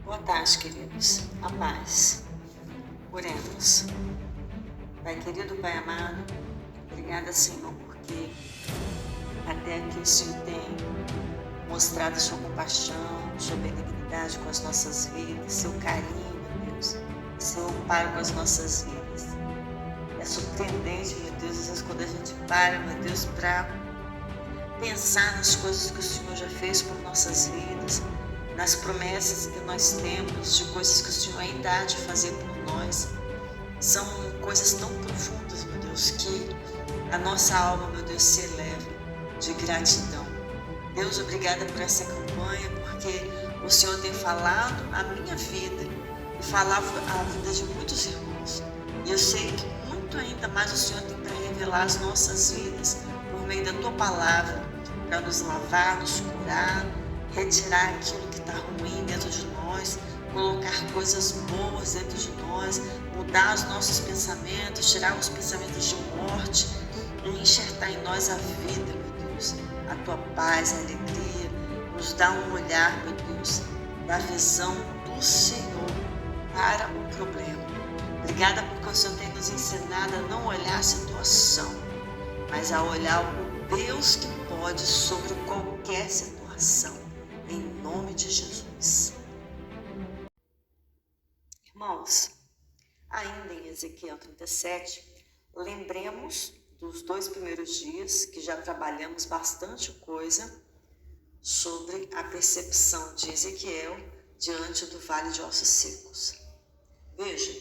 Boa tarde, queridos. A paz. Oremos. Pai querido, Pai amado, obrigada, Senhor, porque até aqui o Senhor tem mostrado sua compaixão, sua benignidade com as nossas vidas, seu carinho, meu Deus, seu amparo com as nossas vidas. É surpreendente, meu Deus, às vezes quando a gente para, meu Deus, para pensar nas coisas que o Senhor já fez por nossas vidas, nas promessas que nós temos, de coisas que o Senhor ainda há de fazer por nós. São coisas tão profundas, meu Deus, que a nossa alma, meu Deus, se eleva de gratidão. Deus, obrigada por essa campanha, porque o Senhor tem falado a minha vida e falava a vida de muitos irmãos. E eu sei que muito ainda mais o Senhor tem para revelar as nossas vidas por meio da Tua palavra, para nos lavar, nos curar, retirar aquilo que está ruim dentro de nós, colocar coisas boas dentro de nós, mudar os nossos pensamentos, tirar os pensamentos de morte e enxertar em nós a vida, meu Deus, a Tua paz, a alegria, nos dá um olhar, meu Deus, da visão do Senhor para o problema. Obrigada porque o Senhor tem nos ensinado a não olhar a situação, mas a olhar o Deus que pode sobre qualquer situação. Em nome de Jesus. Irmãos, ainda em Ezequiel 37, lembremos dos 2 primeiros dias que já trabalhamos bastante coisa sobre a percepção de Ezequiel diante do vale de ossos secos. Veja,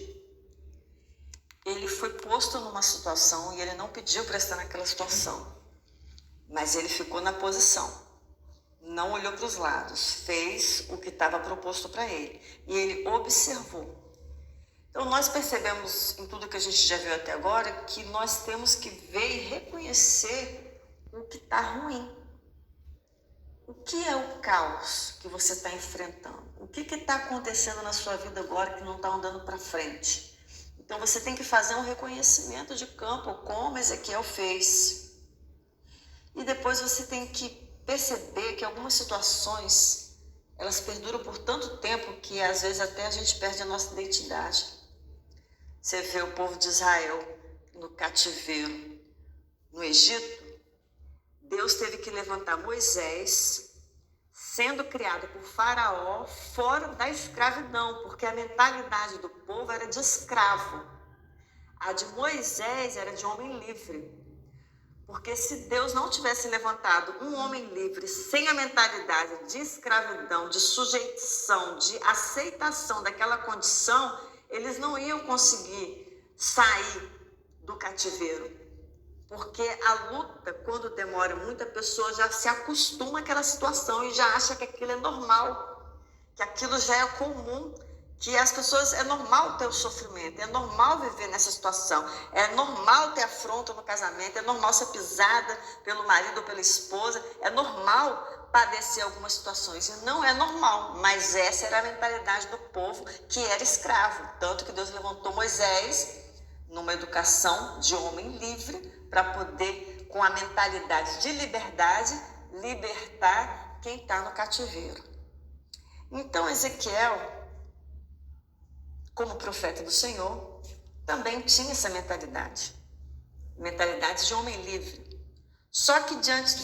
ele foi posto numa situação e ele não pediu para estar naquela situação, mas ele ficou na posição. Não olhou para os lados, fez o que estava proposto para ele e ele observou. Então nós percebemos em tudo que a gente já viu até agora que nós temos que ver e reconhecer o que está ruim. O que é o caos que você está enfrentando? O que está acontecendo na sua vida agora que não está andando para frente? Então você tem que fazer um reconhecimento de campo, como Ezequiel fez. E depois você tem que perceber que algumas situações, elas perduram por tanto tempo que às vezes até a gente perde a nossa identidade. Você vê o povo de Israel no cativeiro, no Egito, Deus teve que levantar Moisés, sendo criado por Faraó, fora da escravidão, porque a mentalidade do povo era de escravo. A de Moisés era de homem livre. Porque se Deus não tivesse levantado um homem livre, sem a mentalidade de escravidão, de sujeição, de aceitação daquela condição, eles não iam conseguir sair do cativeiro. Porque a luta, quando demora muito, a pessoa já se acostuma àquela situação e já acha que aquilo é normal, que aquilo já é comum, que as pessoas, é normal ter o sofrimento, é normal viver nessa situação, é normal ter afronta no casamento, é normal ser pisada pelo marido ou pela esposa, é normal padecer algumas situações, e não é normal, mas essa era a mentalidade do povo que era escravo, tanto que Deus levantou Moisés numa educação de homem livre para poder, com a mentalidade de liberdade, libertar quem está no cativeiro. Então Ezequiel, como profeta do Senhor, também tinha essa mentalidade de homem livre. Só que diante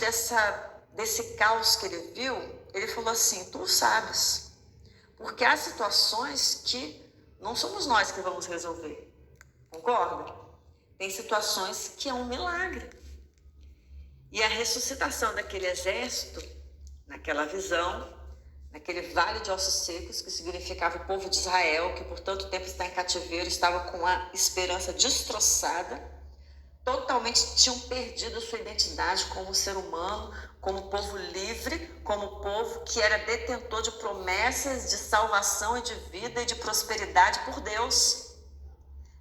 desse caos que ele viu, ele falou assim: tu sabes, porque há situações que não somos nós que vamos resolver, concorda? Tem situações que é um milagre. E a ressuscitação daquele exército, naquela visão, naquele vale de ossos secos, que significava o povo de Israel, que por tanto tempo está em cativeiro, estava com a esperança destroçada, totalmente tinham perdido a sua identidade como ser humano, como povo livre, como povo que era detentor de promessas de salvação e de vida e de prosperidade por Deus,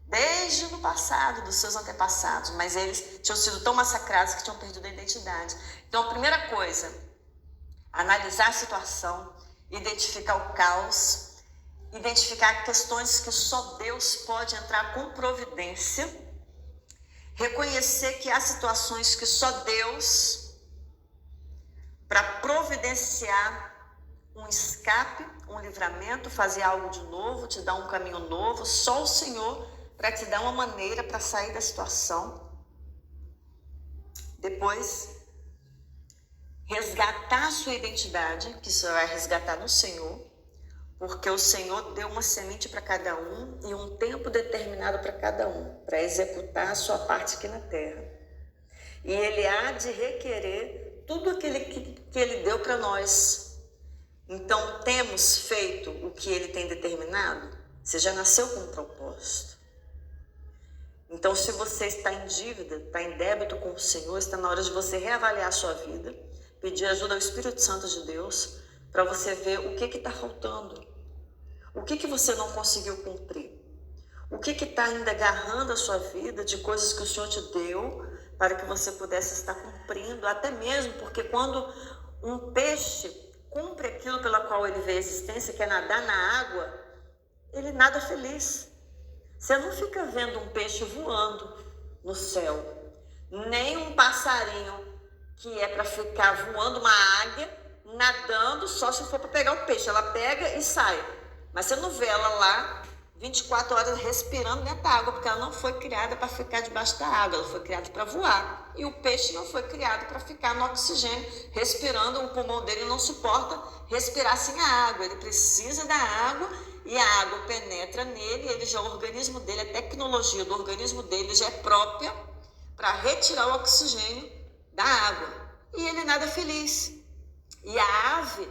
desde no passado, dos seus antepassados, mas eles tinham sido tão massacrados que tinham perdido a identidade. Então a primeira coisa, analisar a situação, identificar o caos, identificar questões que só Deus pode entrar com providência, reconhecer que há situações que só Deus, para providenciar um escape, um livramento, fazer algo de novo, te dar um caminho novo, só o Senhor para te dar uma maneira para sair da situação. Depois, resgatar a sua identidade, que você vai resgatar no Senhor, porque o Senhor deu uma semente para cada um e um tempo determinado para cada um, para executar a sua parte aqui na terra. E Ele há de requerer tudo aquilo que Ele deu para nós. Então, temos feito o que Ele tem determinado? Você já nasceu com um propósito. Então, se você está em dívida, está em débito com o Senhor, está na hora de você reavaliar a sua vida, pedir ajuda ao Espírito Santo de Deus, para você ver o que está faltando. O que você não conseguiu cumprir? O que está ainda agarrando a sua vida de coisas que o Senhor te deu para que você pudesse estar cumprindo, até mesmo porque quando um peixe cumpre aquilo pela qual ele veio à existência, que é nadar na água, ele nada feliz. Você não fica vendo um peixe voando no céu, nem um passarinho que é para ficar voando, uma águia nadando só se for para pegar o peixe. Ela pega e sai, mas você não vê ela lá 24 horas respirando dentro da água, porque ela não foi criada para ficar debaixo da água, ela foi criada para voar. E o peixe não foi criado para ficar no oxigênio, respirando, o pulmão dele não suporta respirar sem a água, ele precisa da água e a água penetra nele, o organismo dele, a tecnologia do organismo dele já é própria para retirar o oxigênio da água. E ele nada feliz. E a ave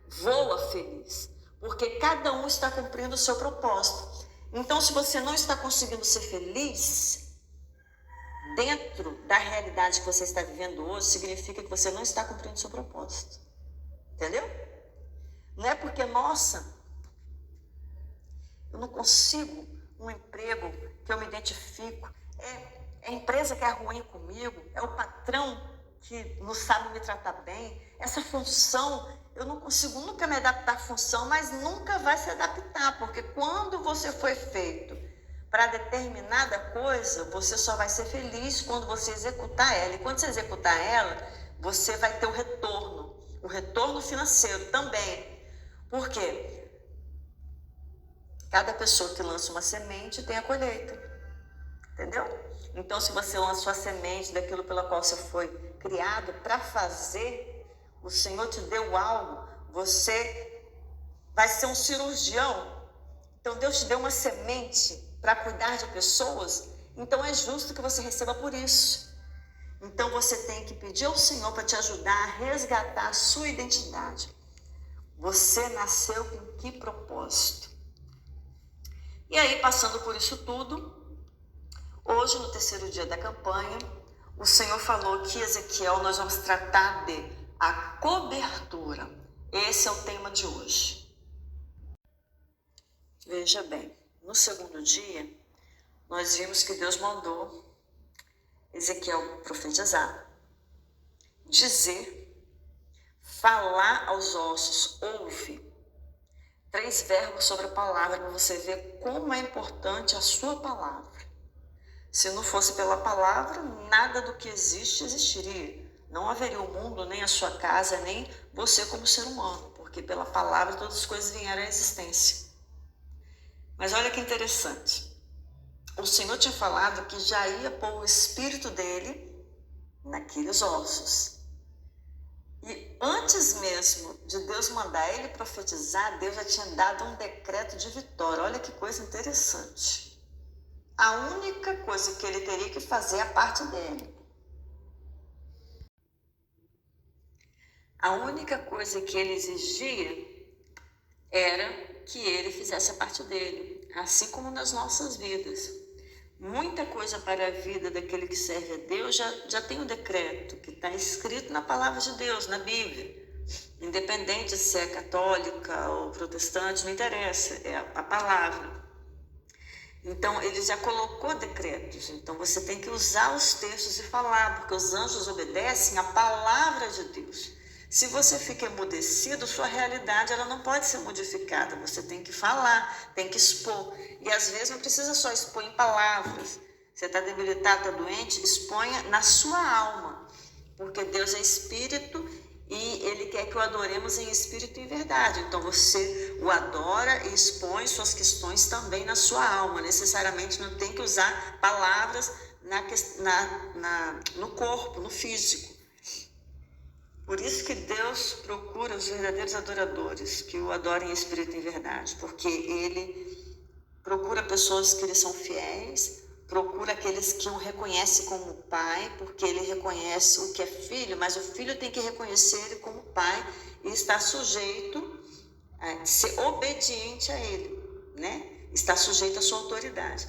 voa feliz, porque cada um está cumprindo o seu propósito. Então, se você não está conseguindo ser feliz dentro da realidade que você está vivendo hoje, significa que você não está cumprindo o seu propósito. Entendeu? Não é porque, nossa, eu não consigo um emprego que eu me identifico, é a empresa que é ruim comigo, é o patrão que não sabe me tratar bem, essa função, eu não consigo nunca me adaptar à função, mas nunca vai se adaptar, porque quando você foi feito para determinada coisa, você só vai ser feliz quando você executar ela, e quando você executar ela, você vai ter o retorno financeiro também. Por quê? Cada pessoa que lança uma semente tem a colheita, entendeu? Então, se você lançou a semente daquilo pela qual você foi criado para fazer, o Senhor te deu algo, você vai ser um cirurgião. Então, Deus te deu uma semente para cuidar de pessoas, então é justo que você receba por isso. Então, você tem que pedir ao Senhor para te ajudar a resgatar a sua identidade. Você nasceu com que propósito? E aí, passando por isso tudo, hoje, no terceiro dia da campanha, o Senhor falou que Ezequiel, nós vamos tratar de a cobertura. Esse é o tema de hoje. Veja bem, no segundo dia, nós vimos que Deus mandou Ezequiel profetizar, dizer, falar aos ossos, ouve. 3 verbos sobre a palavra, para você ver como é importante a sua palavra. Se não fosse pela palavra, nada do que existe existiria. Não haveria o mundo, nem a sua casa, nem você como ser humano, porque pela palavra todas as coisas vieram à existência. Mas olha que interessante. O Senhor tinha falado que já ia pôr o espírito dele naqueles ossos. E antes mesmo de Deus mandar ele profetizar, Deus já tinha dado um decreto de vitória. Olha que coisa interessante. A única coisa que ele teria que fazer é a parte dele. A única coisa que ele exigia era que ele fizesse a parte dele, assim como nas nossas vidas. Muita coisa para a vida daquele que serve a Deus já tem um decreto que está escrito na palavra de Deus, na Bíblia. Independente se é católica ou protestante, não interessa, é a palavra. Então, ele já colocou decretos. Então, você tem que usar os textos e falar, porque os anjos obedecem à palavra de Deus. Se você fica emudecido, sua realidade ela não pode ser modificada. Você tem que falar, tem que expor. E às vezes não precisa só expor em palavras. Você está debilitado, está doente, exponha na sua alma. Porque Deus é espírito e ele quer que o adoremos em espírito e em verdade. Então você o adora e expõe suas questões também na sua alma. Necessariamente não tem que usar palavras no corpo, no físico. Por isso que Deus procura os verdadeiros adoradores, que o adorem em espírito e em verdade, porque ele procura pessoas que lhe são fiéis, procura aqueles que o reconhecem como pai, porque ele reconhece o que é filho, mas o filho tem que reconhecer ele como pai e estar sujeito a ser obediente a ele, né? Está sujeito à sua autoridade.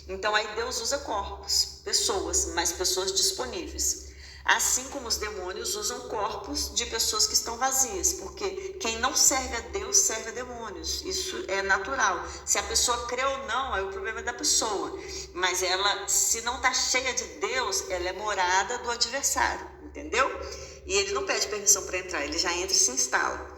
Então aí Deus usa corpos, pessoas, mas pessoas disponíveis. Assim como os demônios usam corpos de pessoas que estão vazias, porque quem não serve a Deus serve a demônios. Isso é natural. Se a pessoa crê ou não, aí o problema é da pessoa. Mas ela, se não está cheia de Deus, ela é morada do adversário, entendeu? E ele não pede permissão para entrar, ele já entra e se instala.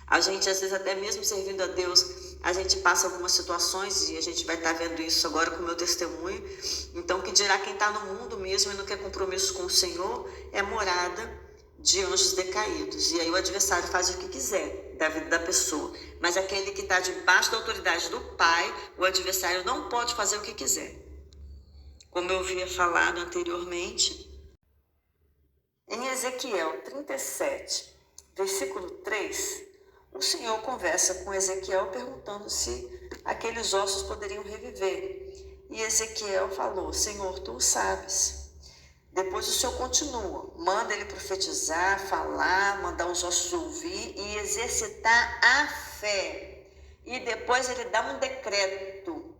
A gente, às vezes, até mesmo servindo a Deus, a gente passa algumas situações, e a gente vai estar vendo isso agora com o meu testemunho. Então, que dirá quem está no mundo mesmo e não quer compromisso com o Senhor, é morada de anjos decaídos. E aí o adversário faz o que quiser da vida da pessoa. Mas aquele que está debaixo da autoridade do Pai, o adversário não pode fazer o que quiser. Como eu havia falado anteriormente, em Ezequiel 37, versículo 3, o Senhor conversa com Ezequiel perguntando se aqueles ossos poderiam reviver. E Ezequiel falou: Senhor, tu o sabes. Depois o Senhor continua, manda ele profetizar, falar, mandar os ossos ouvir e exercitar a fé. E depois ele dá um decreto: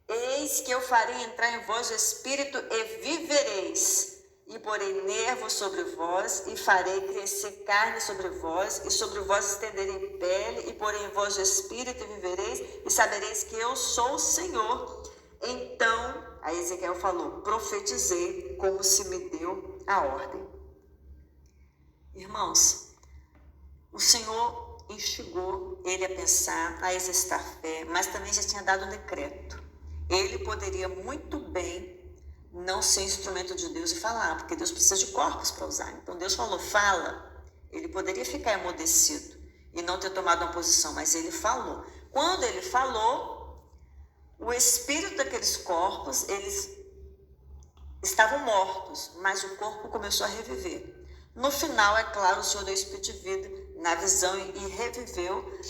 eis que eu farei entrar em vós o Espírito e vivereis. E porei nervos sobre vós, e farei crescer carne sobre vós, e sobre vós estenderei pele, e porei em vós o Espírito, e vivereis, e sabereis que eu sou o Senhor. Então, aí Ezequiel falou, profetizei como se me deu a ordem. Irmãos, o Senhor instigou ele a pensar, a exercitar fé, mas também já tinha dado um decreto. Ele poderia muito bem não ser instrumento de Deus e falar, porque Deus precisa de corpos para usar. Então Deus falou, fala. Ele poderia ficar emudecido e não ter tomado uma posição, mas ele falou. Quando ele falou, o espírito daqueles corpos, eles estavam mortos, mas o corpo começou a reviver. No final, é claro, o Senhor deu espírito de vida na visão e reviveu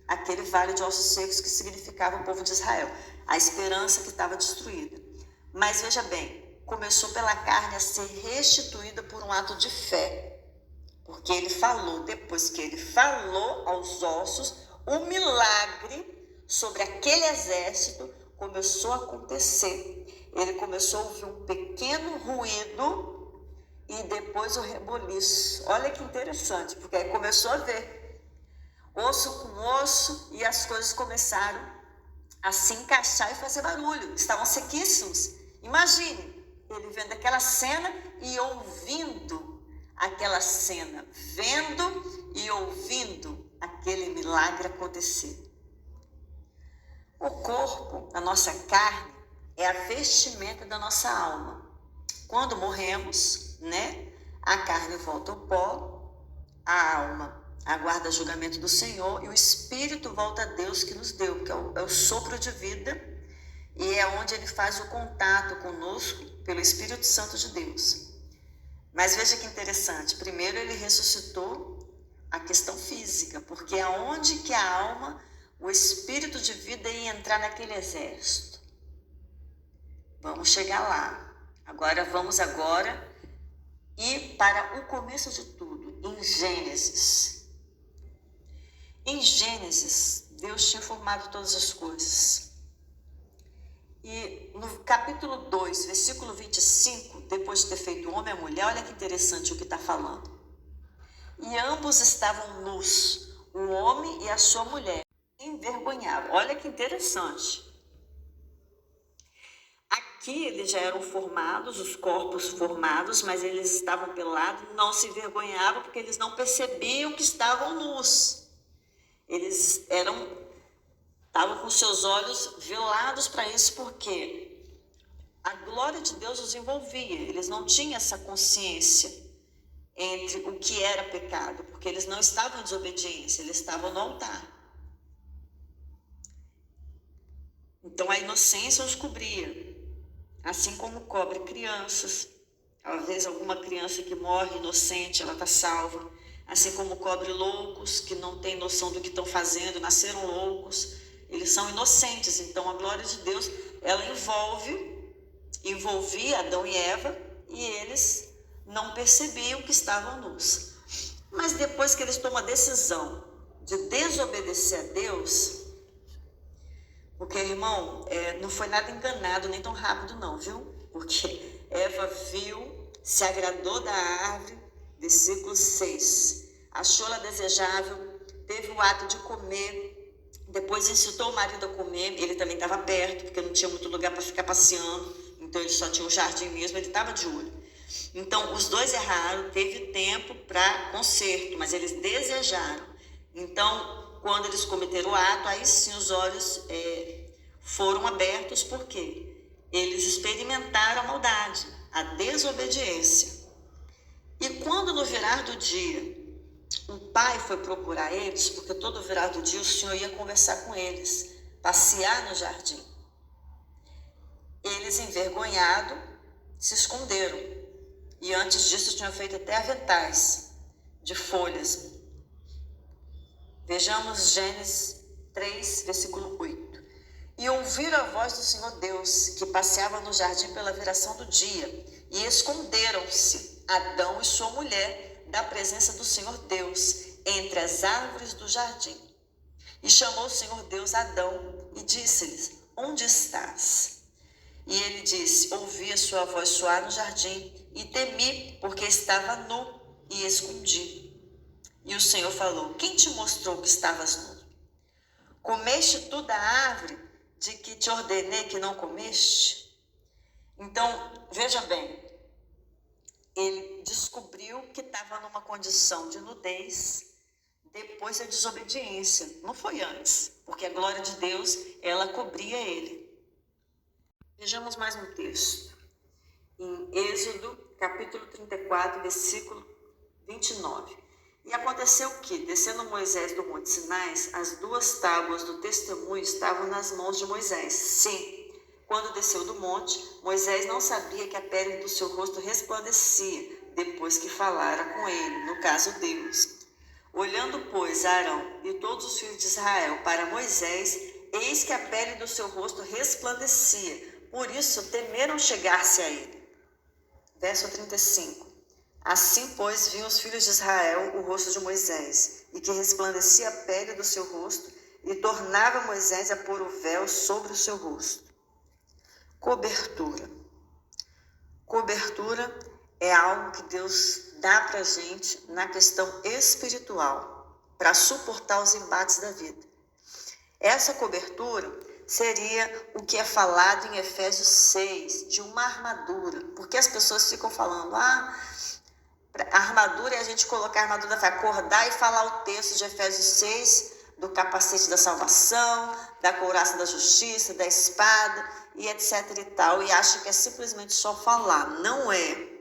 aquele vale de ossos secos que significava o povo de Israel, a esperança que estava destruída. Mas veja bem, começou pela carne a ser restituída por um ato de fé. Porque ele falou, depois que ele falou aos ossos, o milagre sobre aquele exército começou a acontecer. Ele começou a ouvir um pequeno ruído e depois o reboliço. Olha que interessante, porque aí começou a ver osso com osso e as coisas começaram a se encaixar e fazer barulho. Estavam sequíssimos. Imagine, ele vendo aquela cena e ouvindo aquela cena, vendo e ouvindo aquele milagre acontecer. O corpo, a nossa carne, é a vestimenta da nossa alma. Quando morremos, né, a carne volta ao pó, a alma aguarda julgamento do Senhor e o espírito volta a Deus que nos deu, que é o sopro de vida. E é onde ele faz o contato conosco pelo Espírito Santo de Deus. Mas veja que interessante, primeiro ele ressuscitou a questão física, porque aonde que a alma, o Espírito de vida ia entrar naquele exército? Vamos chegar lá. Vamos ir para o começo de tudo, em Gênesis. Em Gênesis, Deus tinha formado todas as coisas. E no capítulo 2, versículo 25, depois de ter feito o homem e a mulher, olha que interessante o que está falando. E ambos estavam nus, o homem e a sua mulher, envergonhados. Olha que interessante. Aqui eles já eram formados, os corpos formados, mas eles estavam pelados, não se envergonhavam porque eles não percebiam que estavam nus. Eles estavam com seus olhos velados para isso, porque a glória de Deus os envolvia, eles não tinham essa consciência entre o que era pecado, porque eles não estavam em desobediência, eles estavam no altar. Então a inocência os cobria, assim como cobre crianças. Às vezes alguma criança que morre inocente, ela está salva. Assim como cobre loucos, que não têm noção do que estão fazendo, nasceram loucos, eles são inocentes. Então a glória de Deus, ela envolvia Adão e Eva, e eles não percebiam que estavam nus. Mas depois que eles tomam a decisão de desobedecer a Deus, porque, irmão, não foi nada enganado, nem tão rápido não, viu? Porque Eva viu, se agradou da árvore, versículo 6. Achou-la desejável, teve o ato de comer, depois incitou o marido a comer, ele também estava perto, porque não tinha muito lugar para ficar passeando, então ele só tinha um jardim mesmo, ele estava de olho. Então, os dois erraram, teve tempo para conserto, mas eles desejaram. Então, quando eles cometeram o ato, aí sim os olhos foram abertos, porque eles experimentaram a maldade, a desobediência. E quando no virar do dia, o pai foi procurar eles, porque todo virar do dia o Senhor ia conversar com eles, passear no jardim. Eles, envergonhados, se esconderam. E antes disso tinham feito até aventais de folhas. Vejamos Gênesis 3, versículo 8. E ouviram a voz do Senhor Deus, que passeava no jardim pela viração do dia, e esconderam-se Adão e sua mulher da presença do Senhor Deus, entre as árvores do jardim. E chamou o Senhor Deus Adão e disse-lhes: onde estás? E ele disse: ouvi a sua voz soar no jardim, e temi, porque estava nu, e escondi. E o Senhor falou: quem te mostrou que estavas nu? Comeste tu da árvore de que te ordenei que não comeste? Então, veja bem, ele descobriu que estava numa condição de nudez depois da desobediência. Não foi antes, porque a glória de Deus, ela cobria ele. Vejamos mais um texto. Em Êxodo, capítulo 34, versículo 29. E aconteceu que, descendo Moisés do monte Sinai, as 2 tábuas do testemunho estavam nas mãos de Moisés. Sim, quando desceu do monte, Moisés não sabia que a pele do seu rosto resplandecia, depois que falara com ele, no caso Deus. Olhando, pois, Arão e todos os filhos de Israel para Moisés, eis que a pele do seu rosto resplandecia, por isso temeram chegar-se a ele. Verso 35. Assim, pois, viam os filhos de Israel o rosto de Moisés, e que resplandecia a pele do seu rosto, e tornava Moisés a pôr o véu sobre o seu rosto. Cobertura. Cobertura é algo que Deus dá para a gente na questão espiritual, para suportar os embates da vida. Essa cobertura seria o que é falado em Efésios 6, de uma armadura, porque as pessoas ficam falando, a armadura é a gente colocar a armadura da fé, acordar e falar o texto de Efésios 6, do capacete da salvação, da couraça da justiça, da espada, e etc e tal, e acha que é simplesmente só falar. Não é.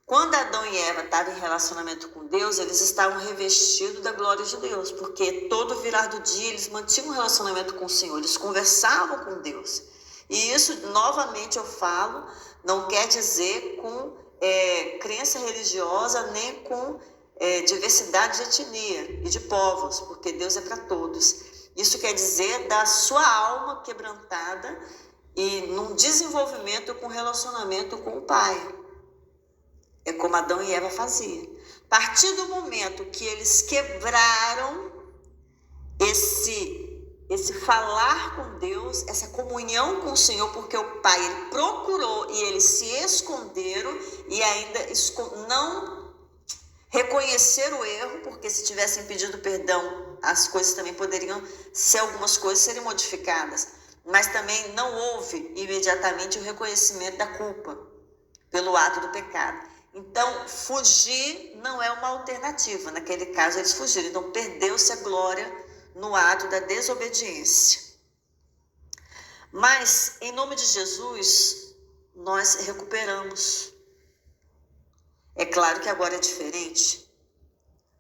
Quando Adão e Eva estavam em relacionamento com Deus, eles estavam revestidos da glória de Deus, porque todo virar do dia eles mantinham um relacionamento com o Senhor, eles conversavam com Deus. E isso, novamente eu falo, não quer dizer com crença religiosa, nem com diversidade de etnia e de povos, porque Deus é para todos. Isso quer dizer da sua alma quebrantada e num desenvolvimento com relacionamento com o Pai. É como Adão e Eva faziam. A partir do momento que eles quebraram esse falar com Deus, essa comunhão com o Senhor, porque o Pai ele procurou e eles se esconderam e ainda não reconheceram o erro, porque se tivessem pedido perdão, as coisas também poderiam ser, algumas coisas serem modificadas, mas também não houve imediatamente o reconhecimento da culpa pelo ato do pecado. Então, fugir não é uma alternativa. Naquele caso, eles fugiram. Então, perdeu-se a glória no ato da desobediência. Mas, em nome de Jesus, nós recuperamos. É claro que agora é diferente,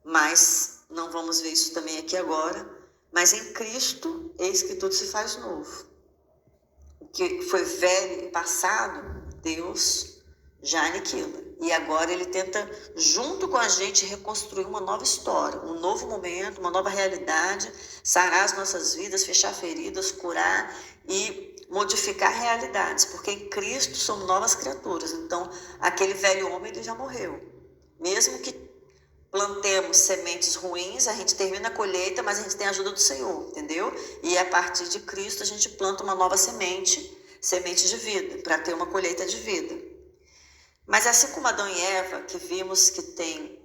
mas não vamos ver isso também aqui agora. Mas em Cristo, eis que tudo se faz novo. O que foi velho e passado, Deus já aniquila. E agora ele tenta, junto com a gente, reconstruir uma nova história, um novo momento, uma nova realidade, sarar as nossas vidas, fechar feridas, curar e modificar realidades, porque em Cristo somos novas criaturas. Então, aquele velho homem, ele já morreu. Mesmo que plantemos sementes ruins, a gente termina a colheita, mas a gente tem a ajuda do Senhor, entendeu? E a partir de Cristo a gente planta uma nova semente de vida, para ter uma colheita de vida. Mas assim como Adão e Eva, que vimos que tem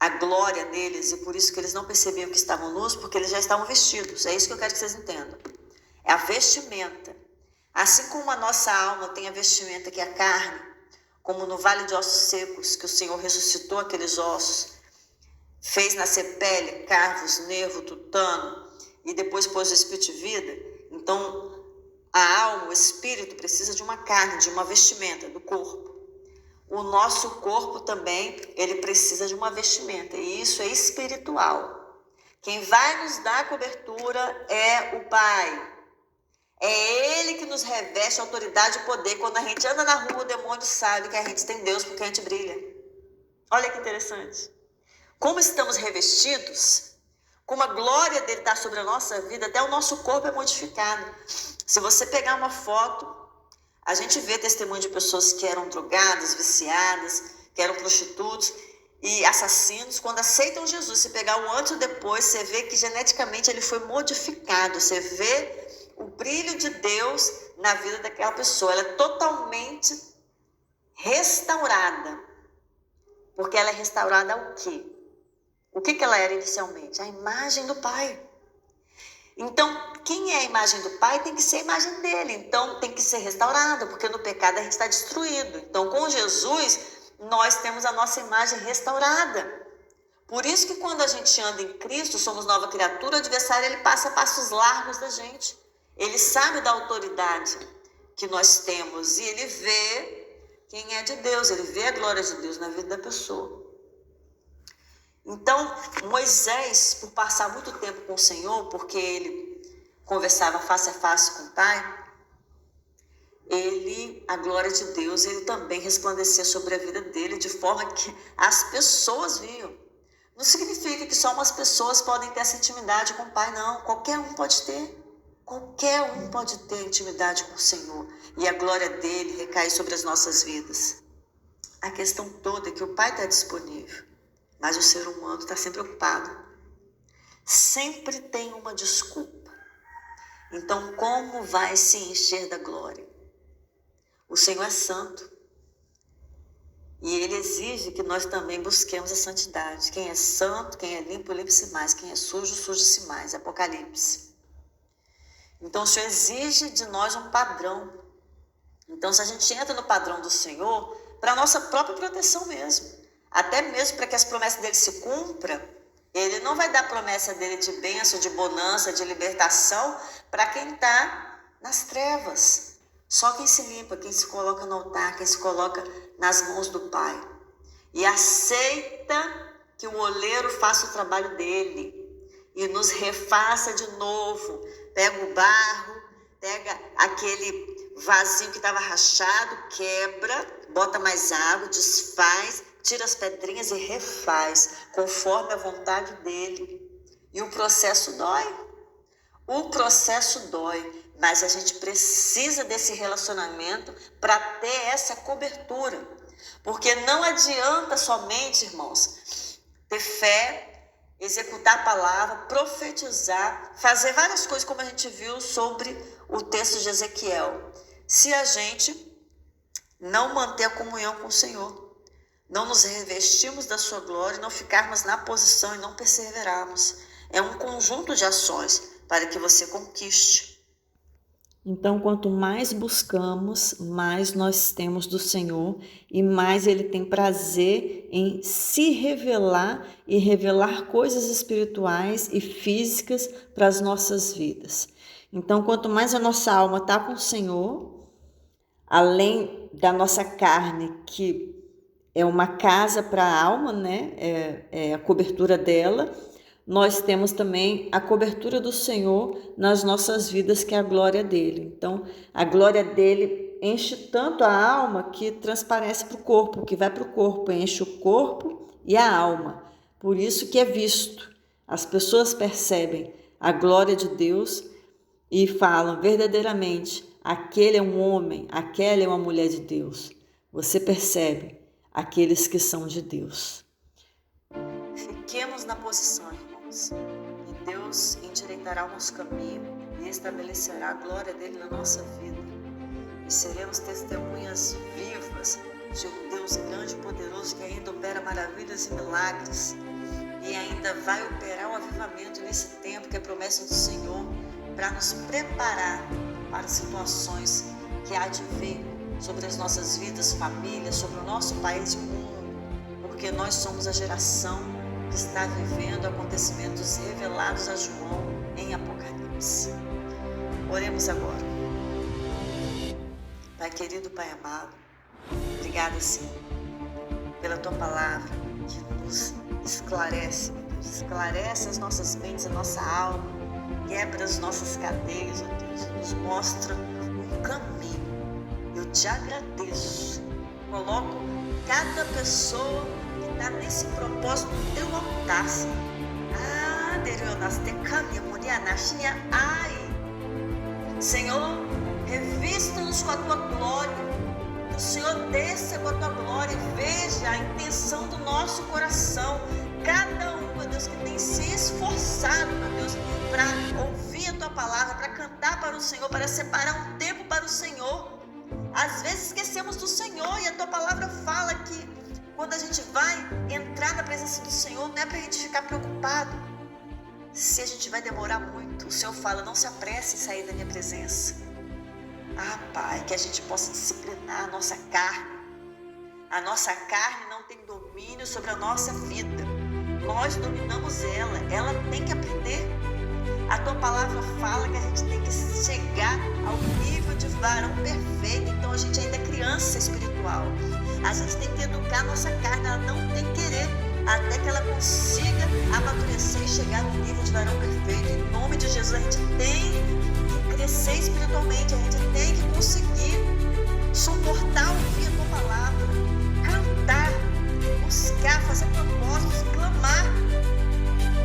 a glória neles, e por isso que eles não percebiam que estavam nus, porque eles já estavam vestidos. É isso que eu quero que vocês entendam. É a vestimenta. Assim como a nossa alma tem a vestimenta que é a carne, como no vale de ossos secos, que o Senhor ressuscitou aqueles ossos, fez nascer pele, carvos, nervo, tutano, e depois pôs o espírito de vida. Então, a alma, o espírito, precisa de uma carne, de uma vestimenta do corpo. O nosso corpo também, ele precisa de uma vestimenta, e isso é espiritual. Quem vai nos dar a cobertura é o Pai. É Ele que nos reveste autoridade e poder. Quando a gente anda na rua, o demônio sabe que a gente tem Deus, porque a gente brilha. Olha que interessante. Como estamos revestidos, como a glória dele está sobre a nossa vida, até o nosso corpo é modificado. Se você pegar uma foto, a gente vê testemunho de pessoas que eram drogadas, viciadas, que eram prostitutos e assassinos. Quando aceitam Jesus, se pegar o antes e o depois, você vê que geneticamente ele foi modificado. Você vê o brilho de Deus na vida daquela pessoa. Ela é totalmente restaurada. Porque ela é restaurada ao quê? O que ela era inicialmente? A imagem do Pai. Então, quem é a imagem do Pai tem que ser a imagem dele. Então, tem que ser restaurado, porque no pecado a gente está destruído. Então, com Jesus, nós temos a nossa imagem restaurada. Por isso que quando a gente anda em Cristo, somos nova criatura, o adversário ele passa passos largos da gente. Ele sabe da autoridade que nós temos e ele vê quem é de Deus, ele vê a glória de Deus na vida da pessoa. Então, Moisés, por passar muito tempo com o Senhor, porque ele conversava face a face com o Pai, a glória de Deus, ele também resplandecia sobre a vida dele, de forma que as pessoas viam. Não significa que só umas pessoas podem ter essa intimidade com o Pai, não. Qualquer um pode ter. Qualquer um pode ter intimidade com o Senhor. E a glória dele recai sobre as nossas vidas. A questão toda é que o Pai está disponível. Mas o ser humano está sempre ocupado. Sempre tem uma desculpa. Então, como vai se encher da glória? O Senhor é santo. E Ele exige que nós também busquemos a santidade. Quem é santo, quem é limpo, limpe-se mais. Quem é sujo, suje-se mais. Apocalipse. Então, o Senhor exige de nós um padrão. Então, se a gente entra no padrão do Senhor, para a nossa própria proteção mesmo. Até mesmo para que as promessas dele se cumpram, ele não vai dar promessa dele de bênção, de bonança, de libertação para quem está nas trevas. Só quem se limpa, quem se coloca no altar, quem se coloca nas mãos do Pai. E aceita que o oleiro faça o trabalho dele e nos refaça de novo. Pega o barro, pega aquele vasinho que estava rachado, quebra, bota mais água, desfaz, tira as pedrinhas e refaz, conforme a vontade dele. E o processo dói. O processo dói, mas a gente precisa desse relacionamento para ter essa cobertura. Porque não adianta somente, irmãos, ter fé, executar a palavra, profetizar, fazer várias coisas, como a gente viu sobre o texto de Ezequiel, se a gente não manter a comunhão com o Senhor. Não nos revestirmos da sua glória, não ficarmos na posição e não perseverarmos. É um conjunto de ações para que você conquiste. Então, quanto mais buscamos, mais nós temos do Senhor e mais Ele tem prazer em se revelar e revelar coisas espirituais e físicas para as nossas vidas. Então, quanto mais a nossa alma está com o Senhor, além da nossa carne que é uma casa para a alma, né? É a cobertura dela. Nós temos também a cobertura do Senhor nas nossas vidas, que é a glória dele. Então, a glória dele enche tanto a alma que transparece para o corpo, que vai para o corpo, enche o corpo e a alma. Por isso que é visto. As pessoas percebem a glória de Deus e falam verdadeiramente, aquele é um homem, aquela é uma mulher de Deus. Você percebe aqueles que são de Deus. Fiquemos na posição, irmãos, e Deus endireitará o nosso caminho e estabelecerá a glória dele na nossa vida. E seremos testemunhas vivas de um Deus grande e poderoso que ainda opera maravilhas e milagres e ainda vai operar um avivamento nesse tempo que é promessa do Senhor para nos preparar para situações que há de vir sobre as nossas vidas, famílias, sobre o nosso país e o mundo, porque nós somos a geração que está vivendo acontecimentos revelados a João em Apocalipse. Oremos agora. Pai querido, Pai amado, obrigada, Senhor, pela Tua palavra que nos esclarece, Deus, esclarece as nossas mentes, a nossa alma, quebra as nossas cadeias, ó Deus, nos mostra um caminho. Eu te agradeço, coloco cada pessoa que está nesse propósito no Teu altar, Senhor. Senhor, revista-nos com a Tua glória. O Senhor desça com a Tua glória e veja a intenção do nosso coração. Cada um, meu Deus, que tem se esforçado, meu Deus, para ouvir a Tua palavra, para cantar para o Senhor, para separar um tempo para o Senhor. Às vezes esquecemos do Senhor e a Tua palavra fala que quando a gente vai entrar na presença do Senhor, não é para a gente ficar preocupado se a gente vai demorar muito. O Senhor fala, não se apresse em sair da minha presença. Pai, que a gente possa disciplinar a nossa carne. A nossa carne não tem domínio sobre a nossa vida. Nós dominamos ela tem que aprender. A Tua palavra fala que a gente tem que chegar ao nível de varão perfeito. Então a gente ainda é criança espiritual. A gente tem que educar a nossa carne, ela não tem que querer, até que ela consiga amadurecer e chegar no nível de varão perfeito. Em nome de Jesus, a gente tem que crescer espiritualmente, a gente tem que conseguir suportar ouvir a Tua palavra, cantar, buscar, fazer propósitos, clamar.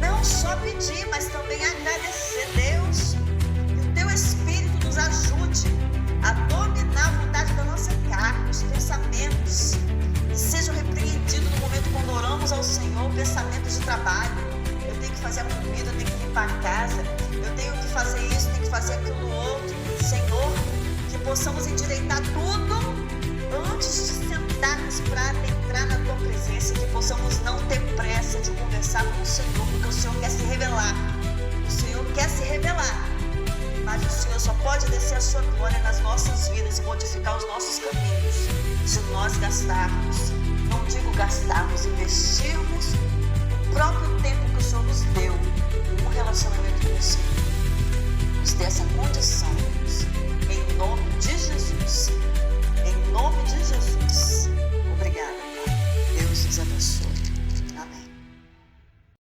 Não só pedir, mas também agradecer. Deus, que o Teu Espírito nos ajude a dominar a vontade da nossa carne, os pensamentos, que sejam repreendidos no momento quando oramos ao Senhor, pensamentos de trabalho. Eu tenho que fazer a comida, eu tenho que limpar a casa, eu tenho que fazer isso, tenho que fazer aquilo outro. Senhor, que possamos endireitar tudo antes de sentarmos para adentrar na Tua presença, que possamos não ter pressa de conversar com o Senhor, porque o Senhor quer se revelar. O Senhor quer se revelar, mas o Senhor só pode descer a Sua glória nas nossas vidas e modificar os nossos caminhos se nós gastarmos, não digo gastarmos, investirmos o próprio tempo que o Senhor nos deu em um relacionamento com o Senhor. Nos dê essa condição